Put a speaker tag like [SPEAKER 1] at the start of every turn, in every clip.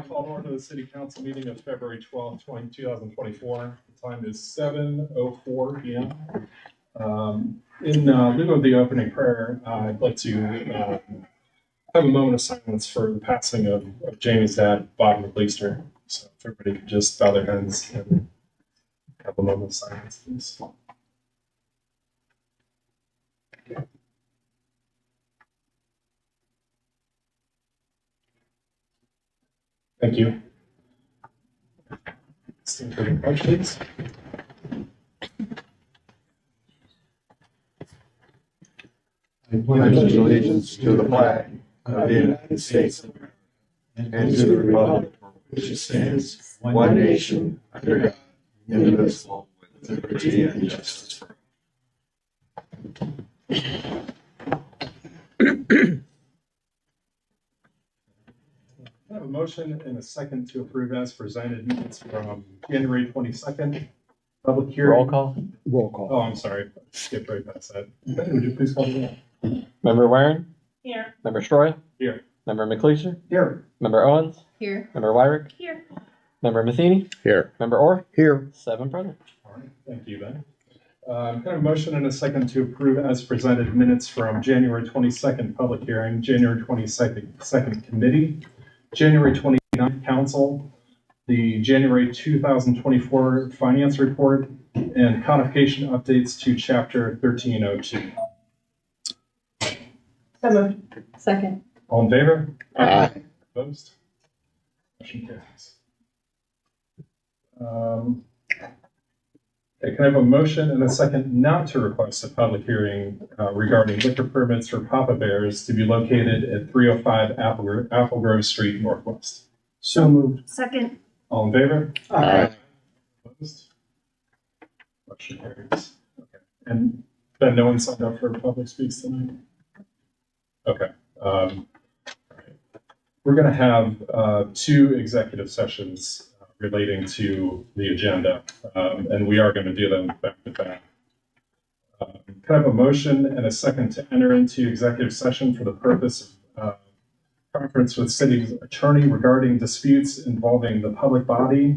[SPEAKER 1] call to order the City Council meeting of February 12th, 2024. The time is 7:04 p.m. In lieu of the opening prayer, I'd like to have a moment of silence for the passing of Jamie's dad, Bob McLeister. So if everybody could just bow their heads and have a moment of silence, please. Thank you. Stand for the pledge, please.
[SPEAKER 2] I pledge allegiance to the flag of the United States of America and to the republic for which it stands, one nation, under God, indivisible, with liberty and justice for all.
[SPEAKER 1] I have a motion and a second to approve as presented minutes from January 22nd. Public hearing.
[SPEAKER 3] Roll call.
[SPEAKER 4] Roll call.
[SPEAKER 1] Oh, I'm sorry. Skip right past that. Would you please call the roll?
[SPEAKER 3] Member Waring?
[SPEAKER 5] Here.
[SPEAKER 3] Member Stroy?
[SPEAKER 1] Here.
[SPEAKER 3] Member McLeister?
[SPEAKER 4] Here.
[SPEAKER 3] Member Owens?
[SPEAKER 5] Here.
[SPEAKER 3] Member Wyrick?
[SPEAKER 5] Here.
[SPEAKER 3] Member Matheny?
[SPEAKER 4] Here.
[SPEAKER 3] Member Orr?
[SPEAKER 4] Here.
[SPEAKER 3] 7 present.
[SPEAKER 1] All right. Thank you, Ben. Kind of a motion and a second to approve as presented minutes from January 22nd public hearing, January 22nd committee, January 29th council, the January 2024 finance report, and codification updates to chapter 1302.
[SPEAKER 5] So moved. Second.
[SPEAKER 1] All in favor?
[SPEAKER 4] Aye.
[SPEAKER 1] Opposed? Motion carries. Okay, can I have a motion and a second not to request a public hearing regarding liquor permits for Papa Bears to be located at 305 Apple Grove Street Northwest?
[SPEAKER 4] So moved.
[SPEAKER 5] Second.
[SPEAKER 1] All in favor?
[SPEAKER 4] Aye.
[SPEAKER 1] Opposed? Motion carries. Okay. And Ben, no one signed up for public speaks tonight? Okay. All right. We're going to have 2 executive sessions relating to the agenda, and we are going to do them back to back. Can I have a motion and a second to enter into executive session for the purpose of conference with city's attorney regarding disputes involving the public body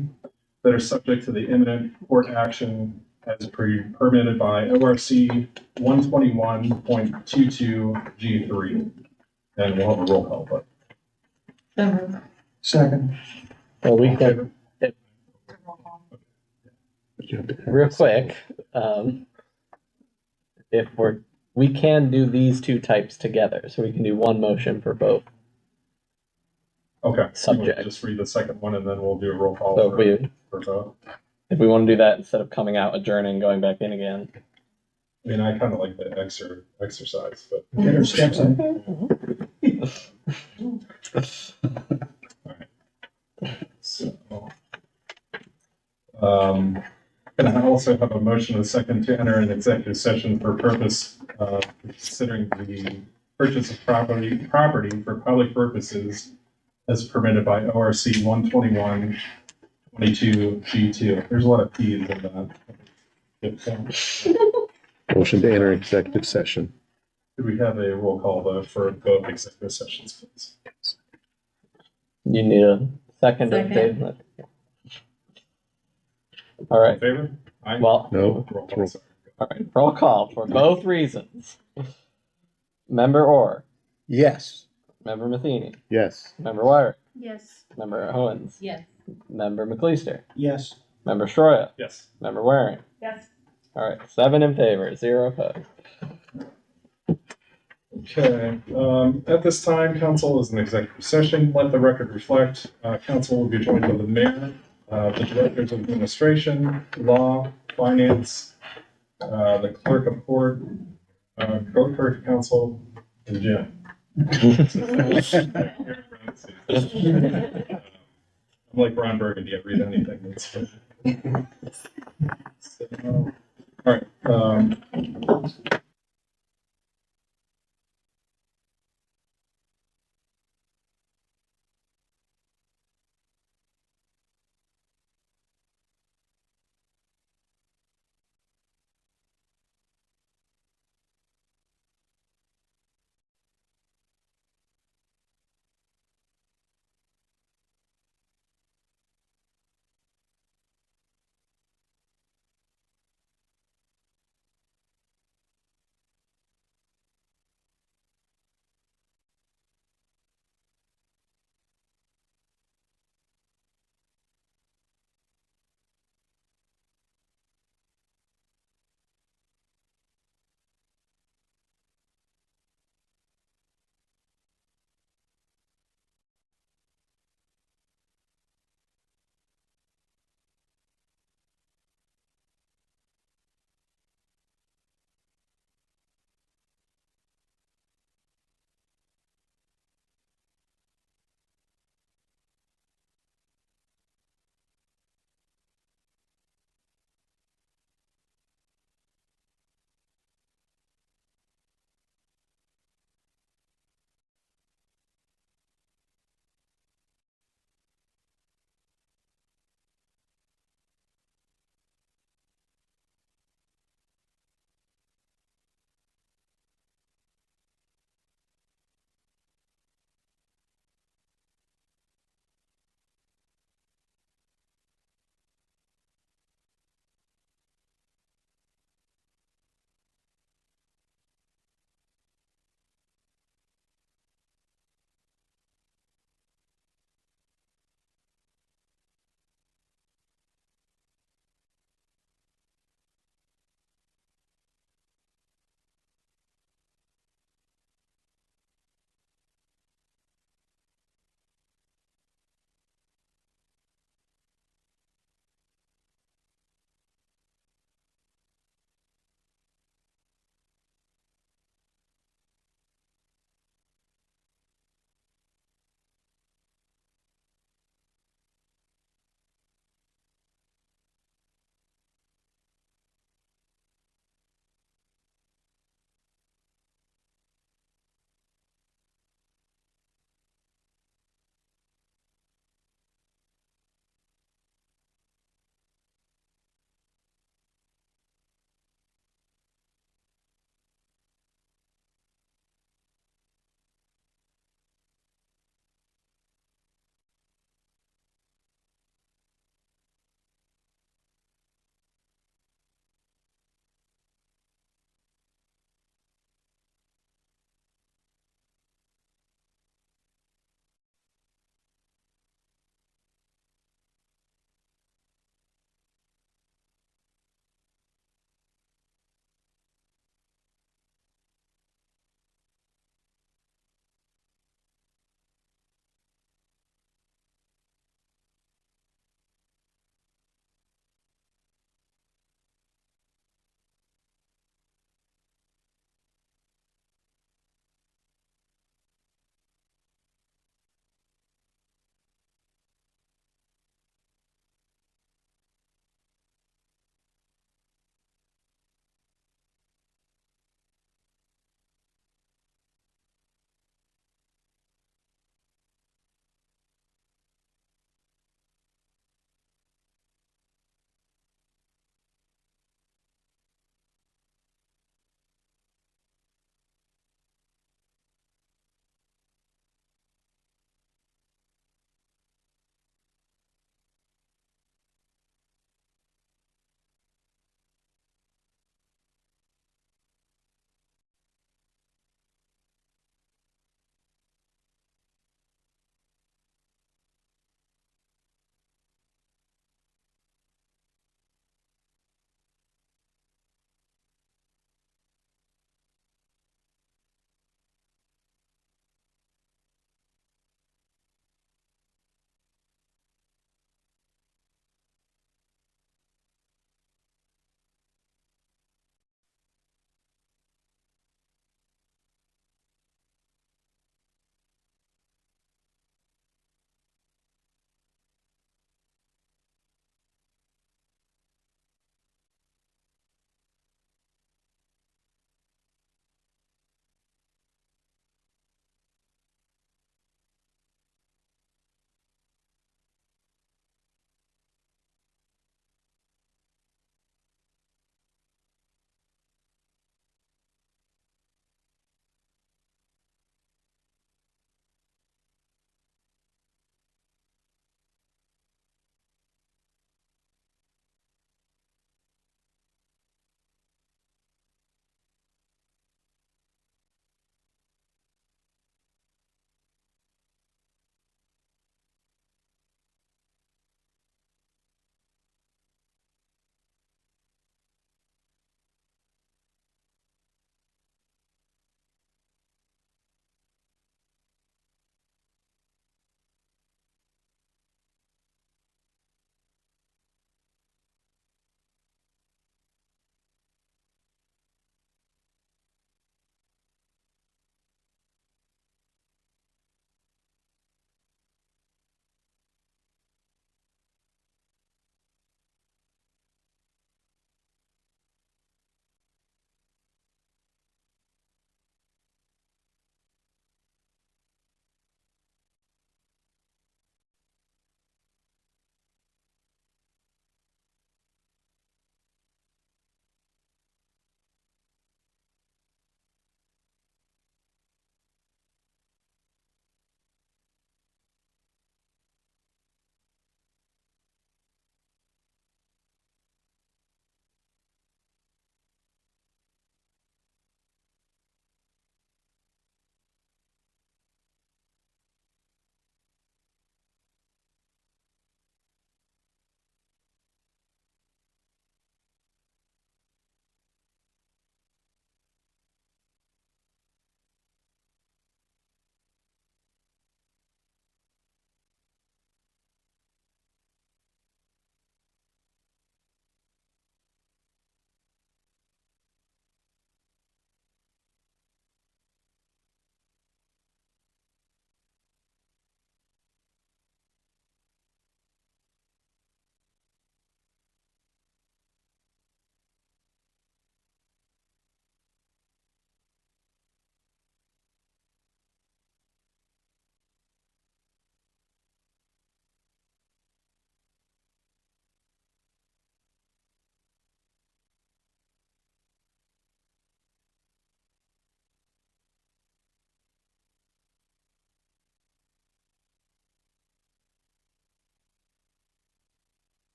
[SPEAKER 1] that are subject to the imminent court action as permitted by ORC 121.22 G3. And we'll have a roll call vote.
[SPEAKER 5] So moved.
[SPEAKER 4] Second.
[SPEAKER 3] Well, we can, real quick, if we can do these 2 types together, so we can do one motion for both.
[SPEAKER 1] Okay.
[SPEAKER 3] Subject.
[SPEAKER 1] Just read the second one and then we'll do a roll call
[SPEAKER 3] So
[SPEAKER 1] for both.
[SPEAKER 3] if we want to do that instead of coming out, adjourning, going back in again.
[SPEAKER 1] I mean, I kind of like the exercise, but.
[SPEAKER 4] Get her steps in.
[SPEAKER 1] So, and I also have a motion and a second to enter an executive session for purpose of considering the purchase of property for public purposes as permitted by ORC 121.22 G2. There's a lot of P's in that.
[SPEAKER 4] Motion to enter executive session.
[SPEAKER 1] Could we have a roll call vote for both executive sessions, please?
[SPEAKER 3] You need a second.
[SPEAKER 5] Second.
[SPEAKER 3] All
[SPEAKER 1] In
[SPEAKER 3] right.
[SPEAKER 1] favor? Aye.
[SPEAKER 3] Well,
[SPEAKER 4] No.
[SPEAKER 1] Roll call, sorry.
[SPEAKER 3] all right. Roll call for both reasons. Member Orr,
[SPEAKER 4] Yes.
[SPEAKER 3] Member Matheny,
[SPEAKER 4] Yes.
[SPEAKER 3] Member Wyrick,
[SPEAKER 5] Yes.
[SPEAKER 3] Member Owens,
[SPEAKER 5] Yes.
[SPEAKER 3] Member McLeister,
[SPEAKER 4] Yes.
[SPEAKER 3] Member Stroya,
[SPEAKER 1] Yes.
[SPEAKER 3] Member Waring.
[SPEAKER 5] Yes.
[SPEAKER 3] All right, 7 in favor, 0 opposed.
[SPEAKER 1] Okay, at this time, council is in executive session. Let the record reflect, council will be joined by the mayor, the directors of administration, law, finance, the clerk of court, clerk of council, and Jim. I'm like Ron Burgundy, I read anything. All right.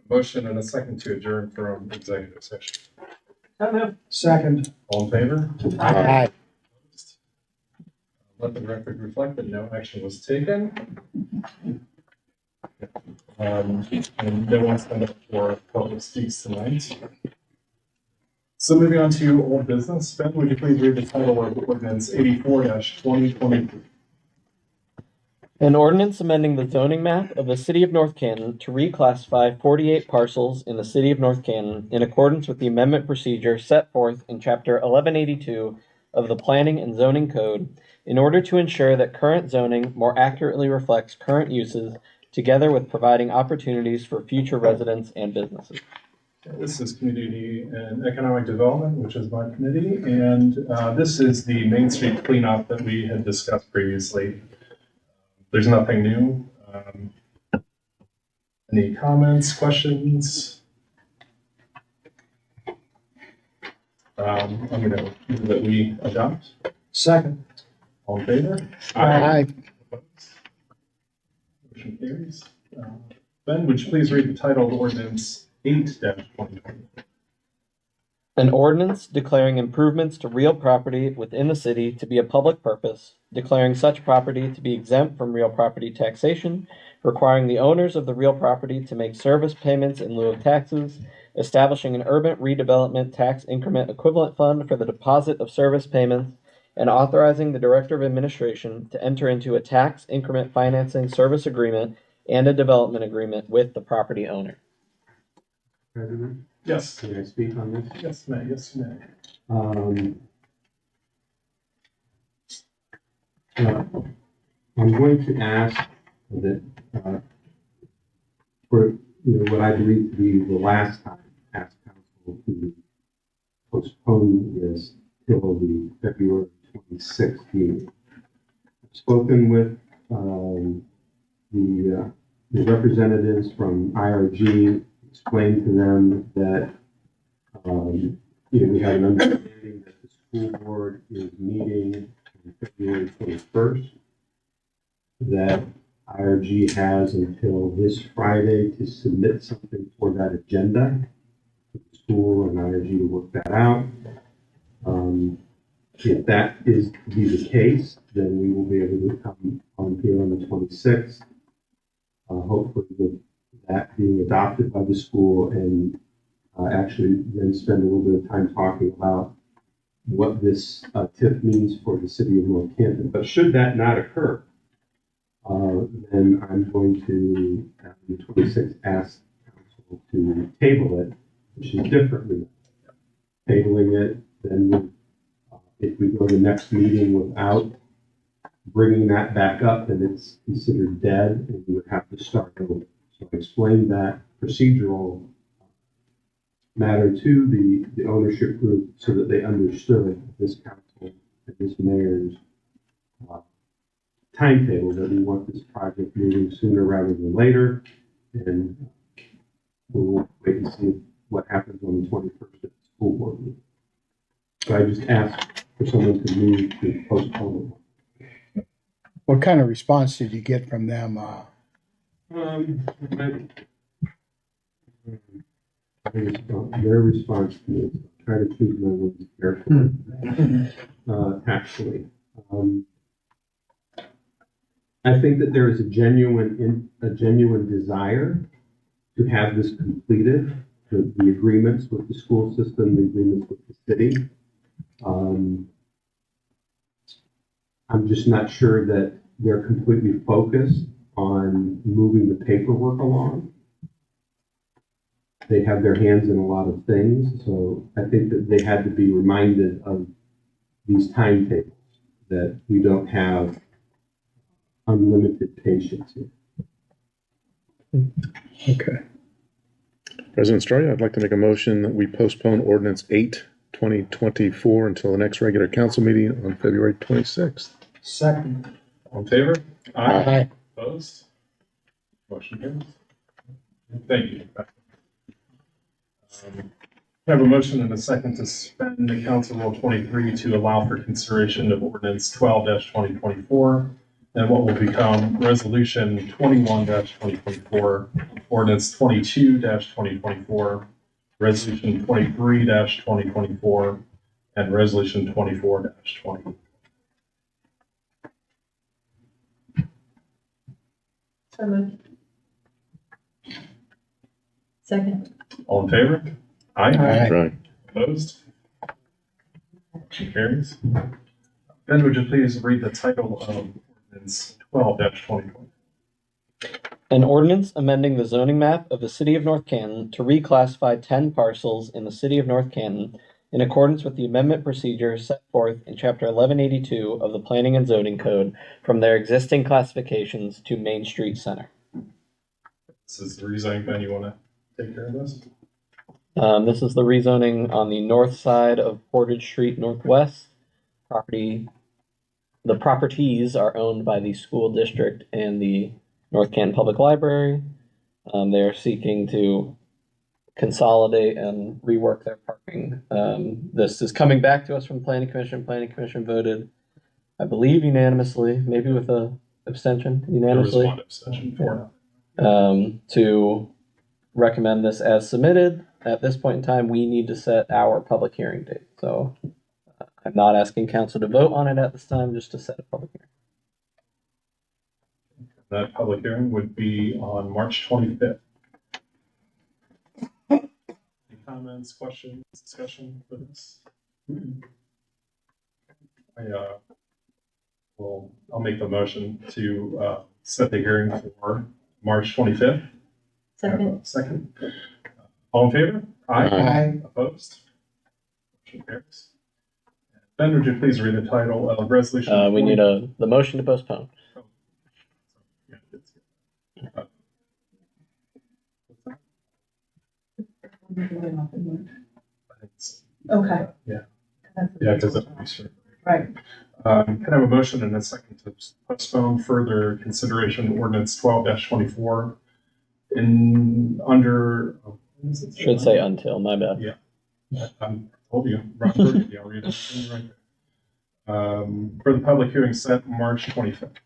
[SPEAKER 1] Motion and a second to adjourn from executive session.
[SPEAKER 4] Second.
[SPEAKER 1] All in favor?
[SPEAKER 4] Aye.
[SPEAKER 1] Let the record reflect that no action was taken. And no one signed up for public speaks tonight. So moving on to old business. Ben, would you please read the title of ordinance 84-2023?
[SPEAKER 3] An ordinance amending the zoning map of the city of North Canton to reclassify 48 parcels in the city of North Canton in accordance with the amendment procedure set forth in chapter 1182 of the Planning and Zoning Code in order to ensure that current zoning more accurately reflects current uses, together with providing opportunities for future residents and businesses.
[SPEAKER 1] This is Community and Economic Development, which is my committee, and this is the Main Street cleanup that we had discussed previously. There's nothing new. Any comments, questions? I'm going to move that we adopt.
[SPEAKER 4] Second.
[SPEAKER 1] All in favor?
[SPEAKER 4] Aye.
[SPEAKER 1] Opposed? Motion carries. Ben, would you please read the title of ordinance 8-2020?
[SPEAKER 3] An ordinance declaring improvements to real property within the city to be a public purpose, declaring such property to be exempt from real property taxation, requiring the owners of the real property to make service payments in lieu of taxes, establishing an urban redevelopment tax increment equivalent fund for the deposit of service payments, and authorizing the Director of Administration to enter into a tax increment financing service agreement and a development agreement with the property owner.
[SPEAKER 6] President,
[SPEAKER 1] Yes.
[SPEAKER 6] can I speak on this?
[SPEAKER 1] Yes, May. Yes, May.
[SPEAKER 6] I'm going to ask that, for what I believe to be the last time, ask council to postpone this till the February 26th meeting. I've spoken with the representatives from IRG, explained to them that we have an understanding that the school board is meeting on February 21st, that IRG has until this Friday to submit something for that agenda for the school and IRG to work that out. If that is to be the case, then we will be able to come on here on the 26th, hopefully with that being adopted by the school, and actually then spend a little bit of time talking about what this TIF means for the city of North Canton. But should that not occur, then I'm going to, at the 26th, ask council to table it, which is differently. Tabling it, then if we go to the next meeting without bringing that back up, then it's considered dead, and we would have to start over. So I explained that procedural matter to the ownership group so that they understood this council and this mayor's timetable, that we want this project moving sooner rather than later. And we'll wait and see what happens on the 21st at the school board meeting. So I just asked for someone to move to postpone it.
[SPEAKER 4] What kind of response did you get from them?
[SPEAKER 6] Their response to me is try to choose my words carefully, tactfully. I think that there is a genuine desire to have this completed, the agreements with the school system, the agreements with the city. I'm just not sure that they're completely focused on moving the paperwork along. They have their hands in a lot of things, so I think that they had to be reminded of these timetables, that we don't have unlimited patience here.
[SPEAKER 4] Okay.
[SPEAKER 7] President Story, I'd like to make a motion that we postpone ordinance 8-2024 until the next regular council meeting on February 26th.
[SPEAKER 4] Second.
[SPEAKER 1] All in favor?
[SPEAKER 4] Aye.
[SPEAKER 1] Opposed? Motion carries. Thank you. I have a motion and a second to suspend the Council Rule 23 to allow for consideration of ordinance 12-2024. and what will become Resolution 21-2024, Ordinance 22-2024, Resolution 23-2024, and Resolution 24-20.
[SPEAKER 5] So moved. Second.
[SPEAKER 1] All in favor? Aye.
[SPEAKER 4] Aye.
[SPEAKER 7] Right.
[SPEAKER 1] Opposed? Motion carries. Ben, would you please read the title of Ordinance 12-2020?
[SPEAKER 3] An ordinance amending the zoning map of the city of North Canton to reclassify 10 parcels in the city of North Canton in accordance with the amendment procedure set forth in chapter 1182 of the Planning and Zoning Code from their existing classifications to Main Street Center.
[SPEAKER 1] This is the rezoning. Ben, you want to take care of this?
[SPEAKER 3] This is the rezoning on the north side of Portage Street Northwest. The properties are owned by the school district and the North Canton Public Library. They are seeking to consolidate and rework their parking. This is coming back to us from Planning Commission. Planning Commission voted, I believe unanimously, maybe with a abstention, unanimously.
[SPEAKER 1] There was one abstention for
[SPEAKER 3] To recommend this as submitted. At this point in time, we need to set our public hearing date. So I'm not asking council to vote on it at this time, just to set a public hearing.
[SPEAKER 1] that public hearing would be on March 25th. Any comments, questions, discussion for this? I'll make the motion to set the hearing for March 25th.
[SPEAKER 5] Second.
[SPEAKER 1] Second. All in favor?
[SPEAKER 4] Aye.
[SPEAKER 1] Opposed? Motion carries. Ben, would you please read the title of resolution?
[SPEAKER 3] We need the motion to postpone.
[SPEAKER 5] Okay.
[SPEAKER 1] Yeah, because that'll be certain.
[SPEAKER 5] Right.
[SPEAKER 1] Can I have a motion and a second to postpone further consideration ordinance 12-24 in under.
[SPEAKER 3] Should say until, my bad.
[SPEAKER 1] Yeah. I told you, Ron Burgundy, I'll read it right there. For the public hearing set March 25th.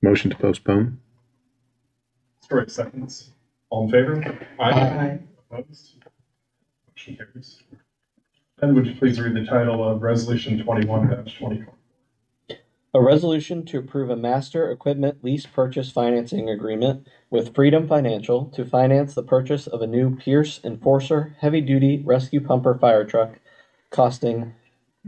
[SPEAKER 7] Motion to postpone?
[SPEAKER 1] Story seconds. All in favor?
[SPEAKER 4] Aye.
[SPEAKER 1] Opposed? Motion carries. And would you please read the title of resolution 21-24?
[SPEAKER 3] A resolution to approve a master equipment lease purchase financing agreement with Freedom Financial to finance the purchase of a new Pierce Enforcer heavy-duty rescue pumper fire truck costing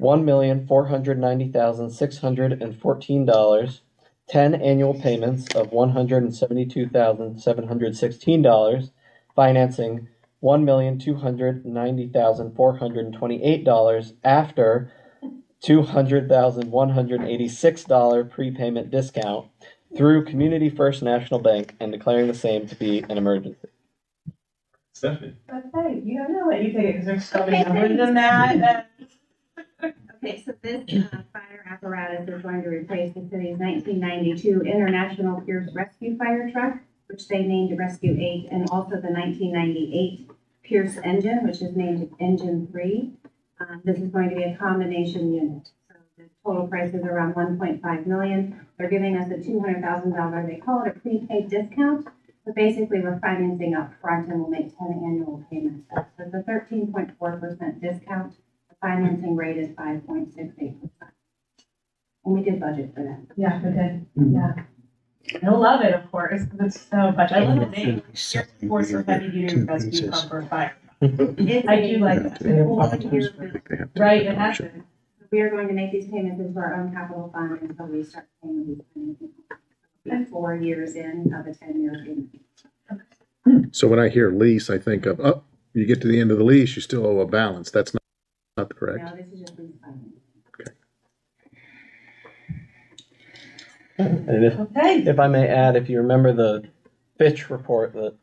[SPEAKER 3] $1,490,614, 10 annual payments of $172,716, financing $1,290,428 after $200,186 prepayment discount through Community First National Bank and declaring the same to be an emergency.
[SPEAKER 1] Stephanie?
[SPEAKER 8] Okay, you don't know what you take it because there's so many numbers in that.
[SPEAKER 9] Okay, so this fire apparatus is going to replace the city's 1992 International Pierce Rescue Fire Truck, which they named Rescue 8, and also the 1998 Pierce engine, which is named Engine 3. This is going to be a combination unit. So the total price is around $1.5 million. They're giving us a $200,000, they call it a prepaid discount, but basically we're financing up front and we'll make 10 annual payments. So it's a 13.4% discount. The financing rate is 5.68%. And we did budget for that.
[SPEAKER 8] Yeah, we did. Yeah. You'll love it, of course, because it's so much. I love the name. Force of Heavy Duty Rescue Pumper Fire. I do like that.
[SPEAKER 7] I think they have to.
[SPEAKER 8] Right, it has been.
[SPEAKER 9] We are going to make these payments into our own capital fund until we start paying these payments. 4 years in of a 10-year payment.
[SPEAKER 7] So when I hear lease, I think of, oh, you get to the end of the lease, you still owe a balance. That's not correct.
[SPEAKER 9] No, this is just lease finance.
[SPEAKER 3] And if I may add, if you remember the Fitch report that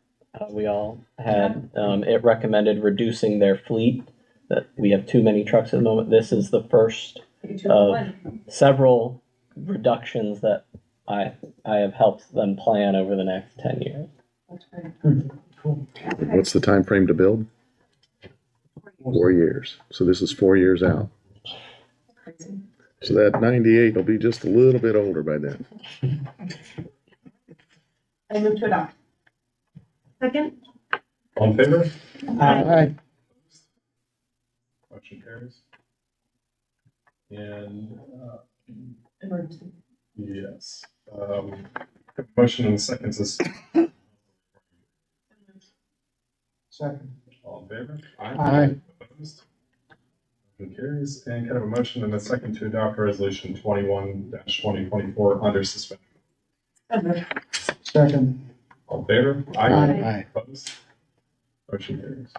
[SPEAKER 3] we all had, it recommended reducing their fleet, that we have too many trucks at the moment. This is the first of several reductions that I have helped them plan over the next 10 years.
[SPEAKER 8] That's great.
[SPEAKER 7] What's the time frame to build? 4 years. So this is 4 years out.
[SPEAKER 8] Crazy.
[SPEAKER 7] So that 98 will be just a little bit older by then.
[SPEAKER 8] I move to adopt.
[SPEAKER 9] Second?
[SPEAKER 1] All in favor?
[SPEAKER 4] Aye.
[SPEAKER 1] Motion carries. And,
[SPEAKER 8] Emergency.
[SPEAKER 1] yes, motion and second to
[SPEAKER 4] Second.
[SPEAKER 1] all in favor?
[SPEAKER 4] Aye.
[SPEAKER 1] Opposed? Motion carries. And kind of a motion and a second to adopt resolution 21-2024 under suspension.
[SPEAKER 8] So moved.
[SPEAKER 4] Second.
[SPEAKER 1] All in favor?
[SPEAKER 4] Aye.
[SPEAKER 1] Opposed? Motion carries.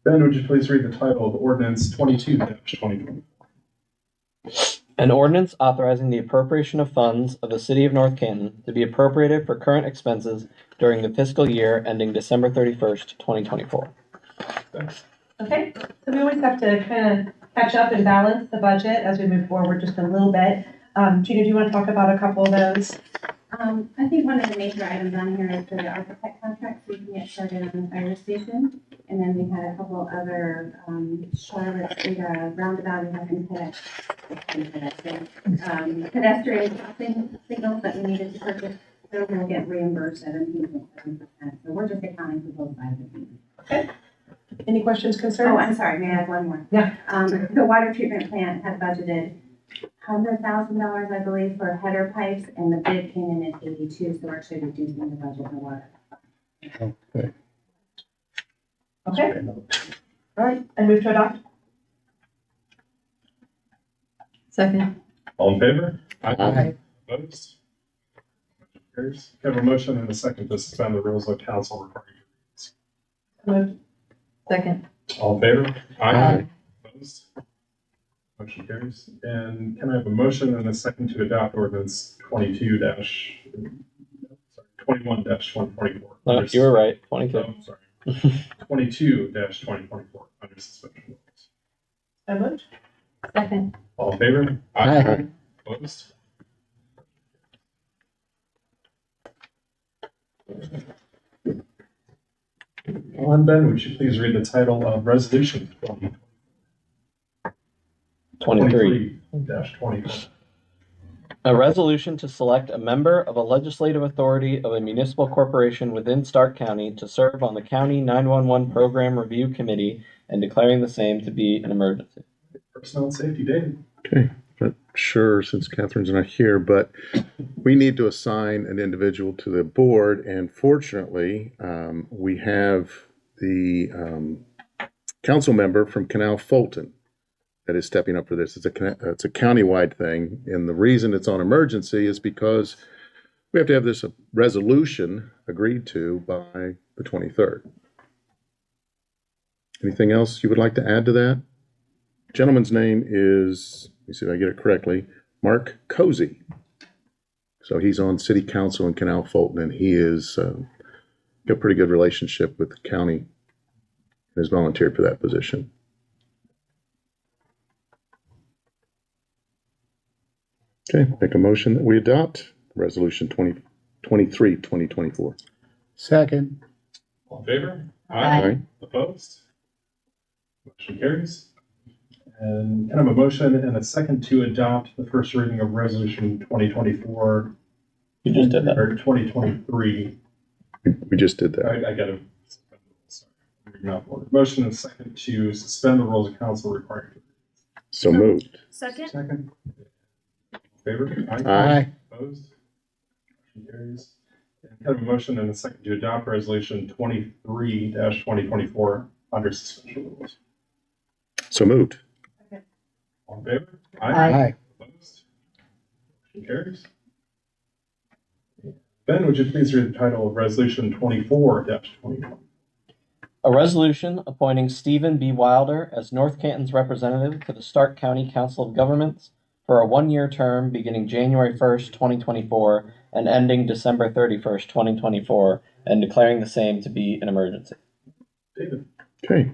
[SPEAKER 1] Ben, would you please read the title of ordinance 22-2024?
[SPEAKER 3] An ordinance authorizing the appropriation of funds of the city of North Canton to be appropriated for current expenses during the fiscal year ending December 31st, 2024.
[SPEAKER 8] Okay, so we always have to kind of catch up and balance the budget as we move forward just a little bit. Gina, do you want to talk about a couple of those?
[SPEAKER 9] I think one of the major items on here is the architect contract, so we can get started on the fire station. And then we had a couple other, Charlotte Street, roundabout, we have pedestrian crossing signals that we needed to purchase. Those will get reimbursed 17.7%. So we're just accounting for both sides of things.
[SPEAKER 8] Okay. Any questions, concerns?
[SPEAKER 9] Oh, I'm sorry, may I have one more?
[SPEAKER 8] Yeah.
[SPEAKER 9] The water treatment plant had budgeted $100,000, I believe, for header pipes, and the bid came in at 82, so we're actually reducing the budget for water.
[SPEAKER 4] Okay.
[SPEAKER 8] Okay. All right, I move to adopt.
[SPEAKER 5] Second.
[SPEAKER 1] All in favor?
[SPEAKER 4] Aye.
[SPEAKER 1] Opposed? Motion carries. Can I have a motion and a second to suspend the rules of council requiring?
[SPEAKER 8] Moved.
[SPEAKER 5] Second.
[SPEAKER 1] All in favor?
[SPEAKER 4] Aye.
[SPEAKER 1] Opposed? Motion carries. And can I have a motion and a second to adopt ordinance 21-2024?
[SPEAKER 3] No, you were right, 22.
[SPEAKER 1] Oh, sorry. 22-2024 under suspension.
[SPEAKER 8] So moved.
[SPEAKER 5] Second.
[SPEAKER 1] All in favor?
[SPEAKER 4] Aye.
[SPEAKER 1] Opposed? On Ben, would you please read the title of resolution
[SPEAKER 3] 23.
[SPEAKER 1] 23-20?
[SPEAKER 3] A resolution to select a member of a legislative authority of a municipal corporation within Stark County to serve on the County 911 Program Review Committee and declaring the same to be an emergency.
[SPEAKER 1] Personnel and safety, David.
[SPEAKER 7] Okay, not sure since Catherine's not here, but we need to assign an individual to the board, and fortunately, we have the council member from Canal Fulton that is stepping up for this. It's a countywide thing, and the reason it's on emergency is because we have to have this resolution agreed to by the 23rd. Anything else you would like to add to that? Gentleman's name is, let me see if I get it correctly, Mark Cozy. So he's on City Council in Canal Fulton, and he is got a pretty good relationship with the county and has volunteered for that position. Okay, make a motion that we adopt resolution 2024.
[SPEAKER 4] Second.
[SPEAKER 1] All in favor?
[SPEAKER 7] Aye.
[SPEAKER 1] Opposed? Motion carries. And kind of a motion and a second to adopt the first reading of resolution 2024.
[SPEAKER 3] You just did that.
[SPEAKER 1] Or 2023.
[SPEAKER 7] We just did that.
[SPEAKER 1] I got to suspend the rules. Sorry. I'm reading out the order. Motion and a second to suspend the rules of council requiring.
[SPEAKER 7] So moved.
[SPEAKER 9] Second?
[SPEAKER 1] Second. Favor?
[SPEAKER 7] Aye.
[SPEAKER 1] Opposed? Motion carries. And kind of a motion and a second to adopt resolution 23-2024 under suspension of rules.
[SPEAKER 7] So moved.
[SPEAKER 1] All in favor?
[SPEAKER 4] Aye.
[SPEAKER 1] Opposed? Motion carries. Ben, would you please read the title of resolution 24-2020?
[SPEAKER 3] A resolution appointing Stephen B. Wilder as North Canton's representative to the Stark County Council of Governments for a one-year term beginning January 1st, 2024 and ending December 31st, 2024, and declaring the same to be an emergency.
[SPEAKER 1] David.
[SPEAKER 7] Okay.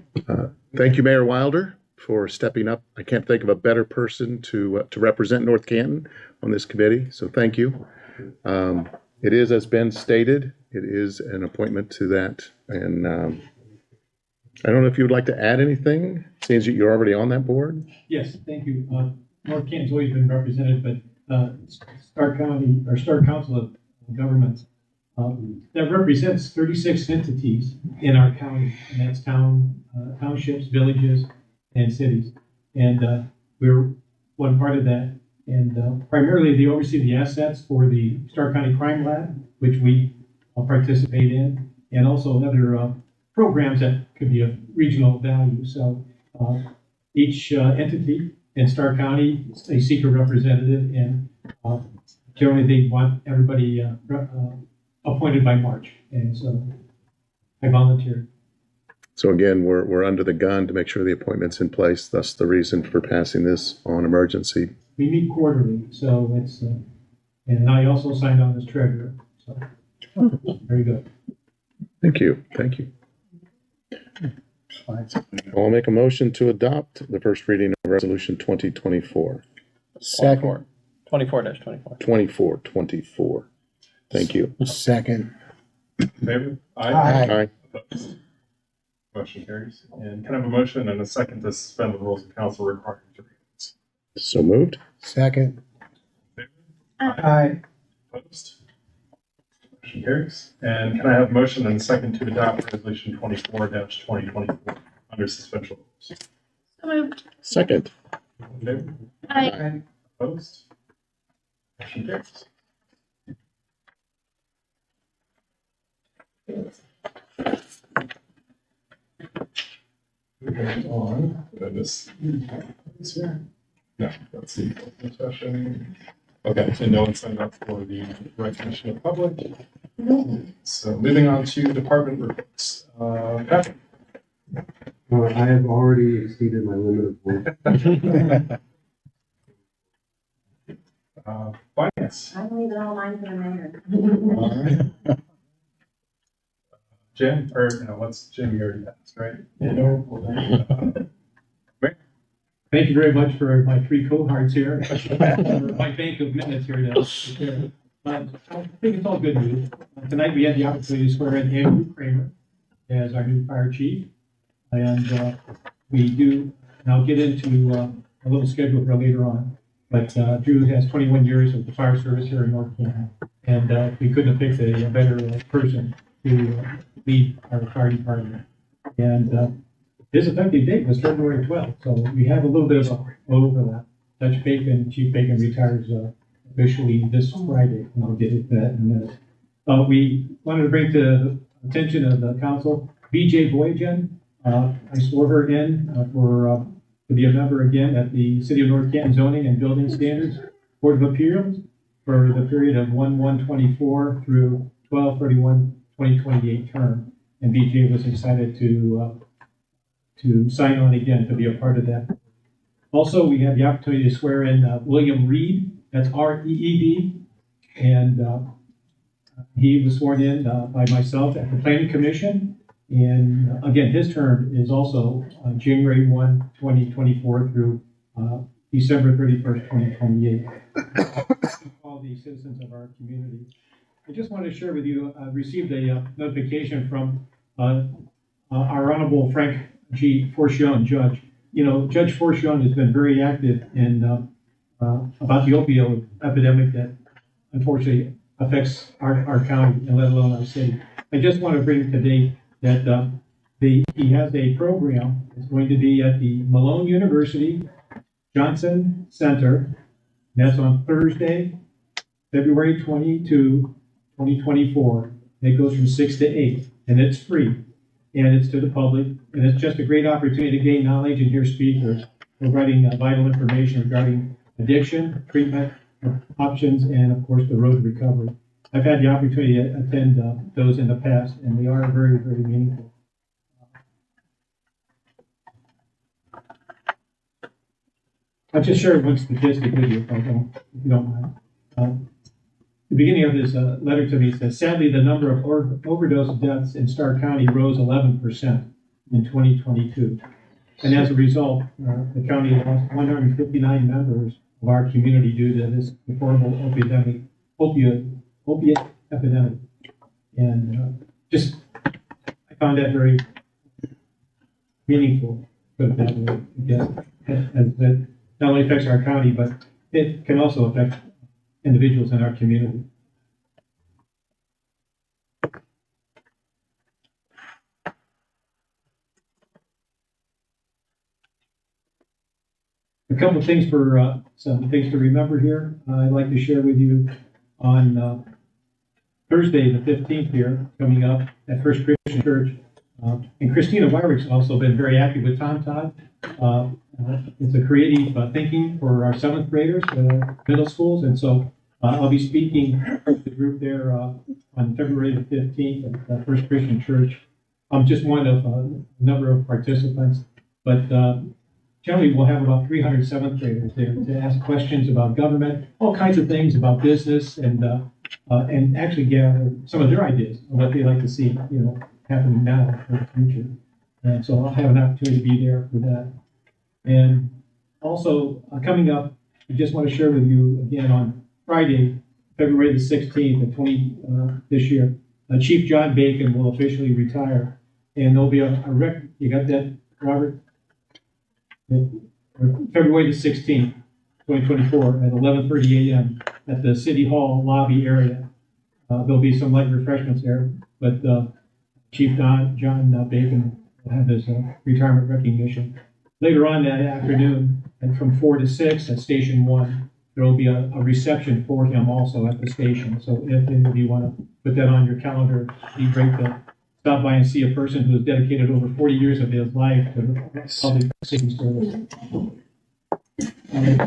[SPEAKER 7] Thank you, Mayor Wilder, for stepping up. I can't think of a better person to represent North Canton on this committee, so thank you. It is, as Ben stated, it is an appointment to that, and I don't know if you would like to add anything, seeing as you're already on that board.
[SPEAKER 10] Yes, thank you. North Canton's always been represented, but Stark County, or Stark Council of Governments, that represents 36 entities in our county, and that's townships, villages, and cities. And we're one part of that. And primarily, they oversee the assets for the Stark County Crime Lab, which we participate in, and also other programs that could be of regional value. So each entity in Stark County, they seek a representative, and generally they want everybody appointed by March. And so I volunteered.
[SPEAKER 7] So again, we're under the gun to make sure the appointment's in place, thus the reason for passing this on emergency.
[SPEAKER 10] We meet quarterly, so it's, and I also signed on as treasurer, so very good.
[SPEAKER 7] Thank you. I'll make a motion to adopt the first reading of Resolution 2024.
[SPEAKER 4] Second.
[SPEAKER 3] 24-24.
[SPEAKER 7] 24. Thank you.
[SPEAKER 4] Second.
[SPEAKER 1] In favor?
[SPEAKER 4] Aye.
[SPEAKER 1] Opposed? Motion carries. And can I have a motion and a second to suspend the rules of council requiring three readings?
[SPEAKER 7] So moved.
[SPEAKER 4] Second.
[SPEAKER 1] In favor?
[SPEAKER 4] Aye.
[SPEAKER 1] Opposed? Motion carries. And can I have a motion and a second to adopt Resolution 24-2024 under suspension of rules?
[SPEAKER 8] So moved.
[SPEAKER 7] Second.
[SPEAKER 1] In favor?
[SPEAKER 8] Aye.
[SPEAKER 1] Opposed? Motion carries. Moving on, this here. No, that's the open session. Okay, so no one signed up for the recognition of public. So moving on to department reports. Patrick.
[SPEAKER 6] I have already exceeded my limit of work.
[SPEAKER 1] Finance.
[SPEAKER 9] I'm leaving all mine for the mayor.
[SPEAKER 1] All right. Jim, or no, what's Jim? You already asked, right?
[SPEAKER 10] Thank you very much for my three cohorts here, my bank of minutes here. I think it's all good news. Tonight we had the opportunity to swear in Andrew Kramer as our new fire chief. And we do, and I'll get into a little schedule for later on, but Drew has 21 years of the fire service here in North Canton. And we couldn't have picked a better person to lead our fire department. And his effective date was February 12th, so we have a little bit of an overlap. Chief Bacon retires officially this Friday, and I'll get into that in a minute. We wanted to bring to the attention of the council, BJ Boyajan. I swore her in to be a member again at the City of North Canton Zoning and Building Standards Board of Appeals for the period of 1/1/24 through 12/31/2028 term. And BJ was excited to sign on again to be a part of that. Also, we had the opportunity to swear in William Reed, that's R-E-E-D, and he was sworn in by myself at the Planning Commission. And again, his term is also January 1, 2024 through December 31st, 2028. All the citizens of our community. I just wanted to share with you, I received a notification from our Honorable Frank G. Forcione, Judge. You know, Judge Forcione has been very active in about the opioid epidemic that unfortunately affects our county and let alone our city. I just want to bring today that he has a program. It's going to be at the Malone University Johnson Center. That's on Thursday, February 22, 2024. It goes from 6 to 8, and it's free. And it's to the public, and it's just a great opportunity to gain knowledge and hear speakers providing vital information regarding addiction, treatment options, and of course the road to recovery. I've had the opportunity to attend those in the past, and they are very, very meaningful. I'll just share one statistic with you, if you don't mind. The beginning of this letter to me says, sadly, the number of overdose deaths in Stark County rose 11% in 2022. And as a result, the county lost 159 members of our community due to this deplorable opiate epidemic. And I found that very meaningful, put it that way, I guess, as that not only affects our county, but it can also affect individuals in our community. A couple of things some things to remember here. I'd like to share with you on Thursday, the 15th here, coming up at First Christian Church. And Christina Wyrick's also been very active with Tom Todd. It's a creative thinking for our 7th graders, middle schools. And so I'll be speaking to the group there on February the 15th at First Christian Church. I'm just one of a number of participants, but generally we'll have about 300 7th graders there to ask questions about government, all kinds of things about business, and actually gather some of their ideas on what they like to see, happening now for the future. And so I'll have an opportunity to be there for that. And also coming up, I just want to share with you again on Friday, February the 16th of this year, Chief John Bacon will officially retire, and there'll be you got that, Robert? February the 16th, 2024 at 11:30 a.m. at the City Hall lobby area. There'll be some light refreshments there, but Chief John Bacon will have his retirement recognition. Later on that afternoon, and from 4 to 6 at Station 1, there will be a reception for him also at the station. So if any of you want to put that on your calendar, it'd be great to stop by and see a person who has dedicated over 40 years of his life to public safety service.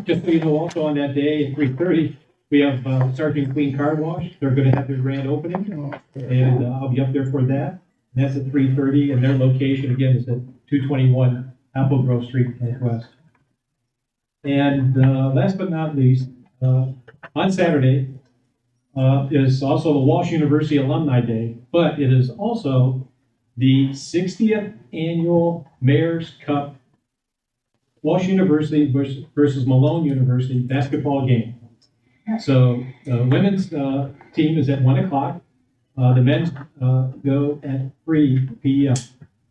[SPEAKER 10] Just so you know, also on that day at 3:30, we have Sergeant Clean Car Wash. They're going to have their grand opening, and I'll be up there for that. And that's at 3:30, and their location again is at 221 Apple Grove Street Northwest. And last but not least, on Saturday is also the Walsh University Alumni Day, but it is also the 60th annual Mayor's Cup Walsh University versus Malone University basketball game. So the women's team is at 1 o'clock. The men's go at 3 p.m.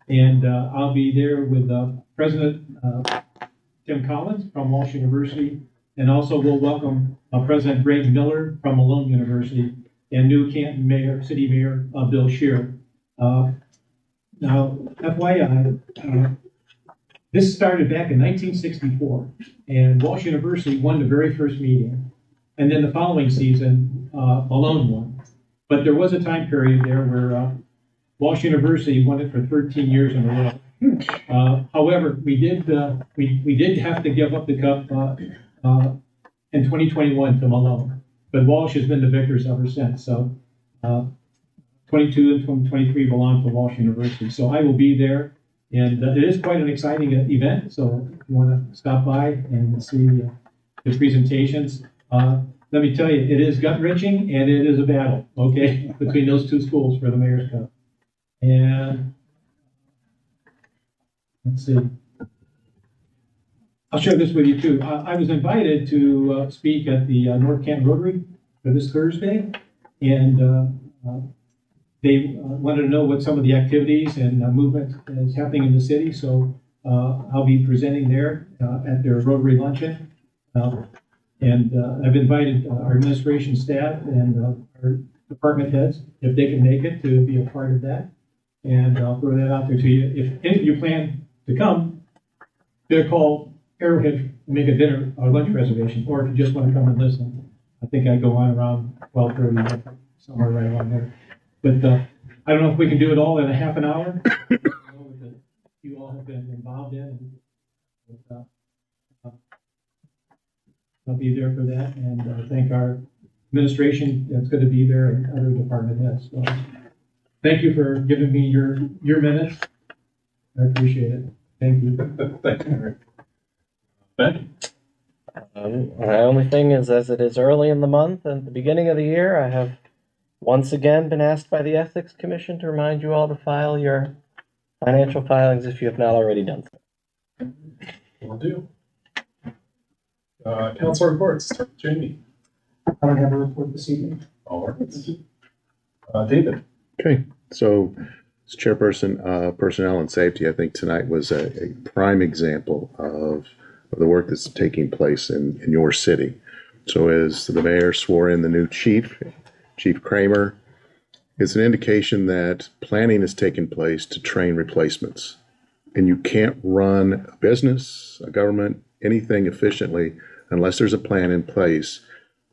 [SPEAKER 10] And I'll be there with President Tim Collins from Walsh University, and also we'll welcome President Greg Miller from Malone University and new Canton City Mayor Bill Scheer. Now, FYI, this started back in 1964, and Walsh University won the very first meeting, and then the following season, Malone won. But there was a time period there where Walsh University won it for 13 years in a row. However, we did have to give up the cup in 2021 to Malone, but Walsh has been the victors ever since. So 22 and 2023 belong to Walsh University. So I will be there, and it is quite an exciting event. So if you want to stop by and see the presentations, let me tell you, it is gut-wrenching and it is a battle, okay, between those two schools for the Mayor's Cup. And let's see. I'll share this with you too. I was invited to speak at the North Canton Rotary for this Thursday, and they wanted to know what some of the activities and movement is happening in the city. So I'll be presenting there at their Rotary luncheon. And I've invited our administration staff and our department heads, if they can make it, to be a part of that. And I'll throw that out there to you. If any of you plan to come, better call Arrowhead and make a dinner or lunch reservation. Or if you just want to come and listen, I think I go on around 12:30, somewhere right around there. But I don't know if we can do it all in a half an hour. You all have been involved in. But, I'll be there for that, and thank our administration that's going to be there and other department heads. So, thank you for giving me your minutes. I appreciate it. Thank you.
[SPEAKER 1] Thank you. Ben?
[SPEAKER 3] My only thing is, as it is early in the month and at the beginning of the year, I have once again been asked by the Ethics Commission to remind you all to file your financial filings if you have not already done so.
[SPEAKER 1] Will do. Council reports. Jamie.
[SPEAKER 10] I don't have a report this evening.
[SPEAKER 1] All right. David.
[SPEAKER 7] Okay, so as chairperson, personnel and safety, I think tonight was a prime example of of the work that's taking place in your city. So as the mayor swore in the new chief, Chief Kramer, it's an indication that planning is taking place to train replacements. And you can't run a business, a government, anything efficiently unless there's a plan in place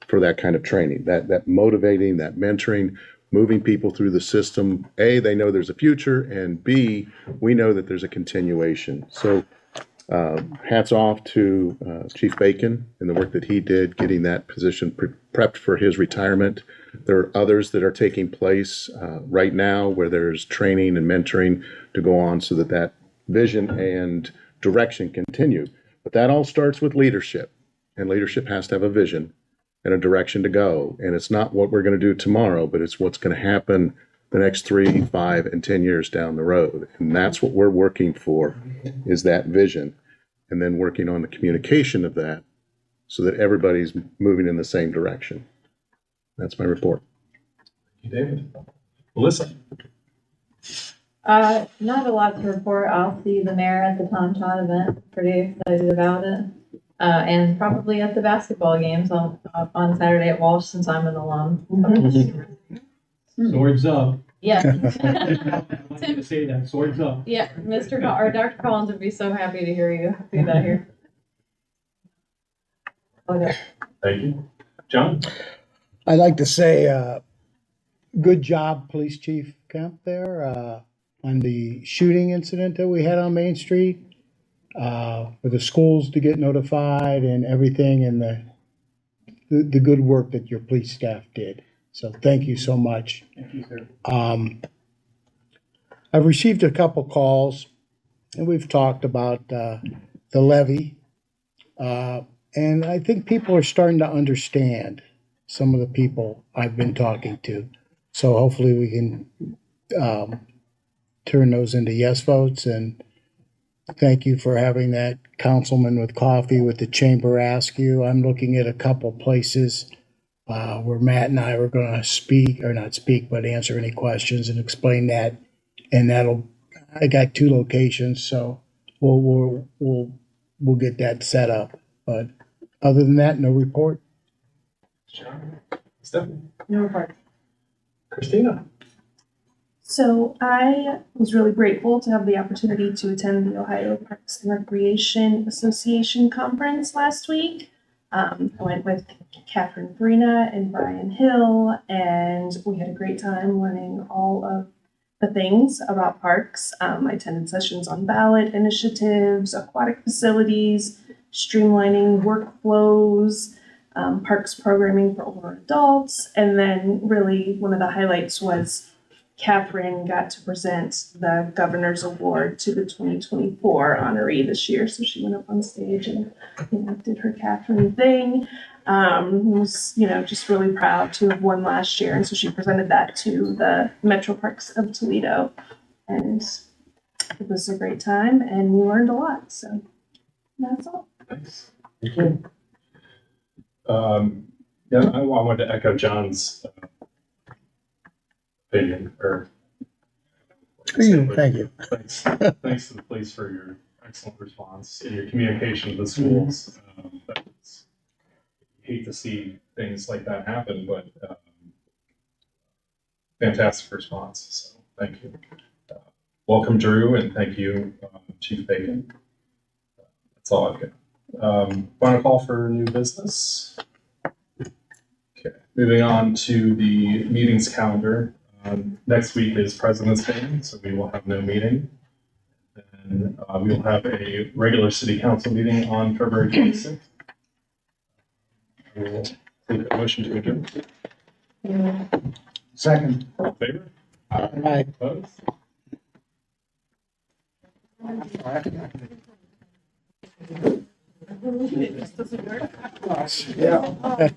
[SPEAKER 7] for that kind of training, that motivating, that mentoring, moving people through the system. A, they know there's a future, and B, we know that there's a continuation. So hats off to Chief Bacon and the work that he did getting that position prepped for his retirement. There are others that are taking place right now where there's training and mentoring to go on so that that vision and direction continue. But that all starts with leadership, and leadership has to have a vision and a direction to go. And it's not what we're going to do tomorrow, but it's what's going to happen the next 3, 5, and 10 years down the road. And that's what we're working for, is that vision, and then working on the communication of that so that everybody's moving in the same direction. That's my report.
[SPEAKER 1] Thank you, David. Melissa?
[SPEAKER 5] Not a lot to report. I'll see the mayor at the Tom Todd event. Pretty excited about it. And probably at the basketball games on Saturday at Walsh, since I'm an alum.
[SPEAKER 10] Swords up.
[SPEAKER 5] Yeah.
[SPEAKER 10] I want you to say that, swords up.
[SPEAKER 5] Yeah, Dr. Collins would be so happy to hear you do that here. Okay.
[SPEAKER 1] Thank you. John?
[SPEAKER 4] I'd like to say, good job, Police Chief Kemp there, on the shooting incident that we had on Main Street, for the schools to get notified and everything, and the good work that your police staff did. So thank you so much.
[SPEAKER 10] Thank you, sir.
[SPEAKER 4] I've received a couple calls, and we've talked about the levy, and I think people are starting to understand, some of the people I've been talking to. So hopefully we can turn those into yes votes. And thank you for having that councilman with coffee with the chamber ask you. I'm looking at a couple places where Matt and I were going to speak, or not speak, but answer any questions and explain that. And I got 2 locations, so we'll get that set up. But other than that, no report.
[SPEAKER 1] John? Stephanie?
[SPEAKER 8] No report.
[SPEAKER 1] Christina?
[SPEAKER 11] So I was really grateful to have the opportunity to attend the Ohio Parks and Recreation Association conference last week. I went with Catherine Farina and Brian Hill, and we had a great time learning all of the things about parks. I attended sessions on ballot initiatives, aquatic facilities, streamlining workflows, parks programming for older adults, and then really one of the highlights was Catherine got to present the Governor's Award to the 2024 honoree this year. So she went up on stage and did her Catherine thing. Was just really proud to have won last year, and so she presented that to the Metro Parks of Toledo, and it was a great time, and we learned a lot. So that's all.
[SPEAKER 1] Thanks. Thank you. I wanted to echo John's opinion, or
[SPEAKER 4] Thank you.
[SPEAKER 1] Thanks to the police for your excellent response and your communication to the schools. Hate to see things like that happen, but fantastic response. So thank you. Welcome, Drew, and thank you, Chief Bacon. That's all I've got. Final call for new business. Okay, moving on to the meetings calendar. Next week is President's Day, so we will have no meeting. And we will have a regular City Council meeting on February 26th. We'll take a motion to adjourn.
[SPEAKER 4] Second.
[SPEAKER 1] All in favor?
[SPEAKER 4] Aye.
[SPEAKER 1] Opposed?
[SPEAKER 4] Yeah.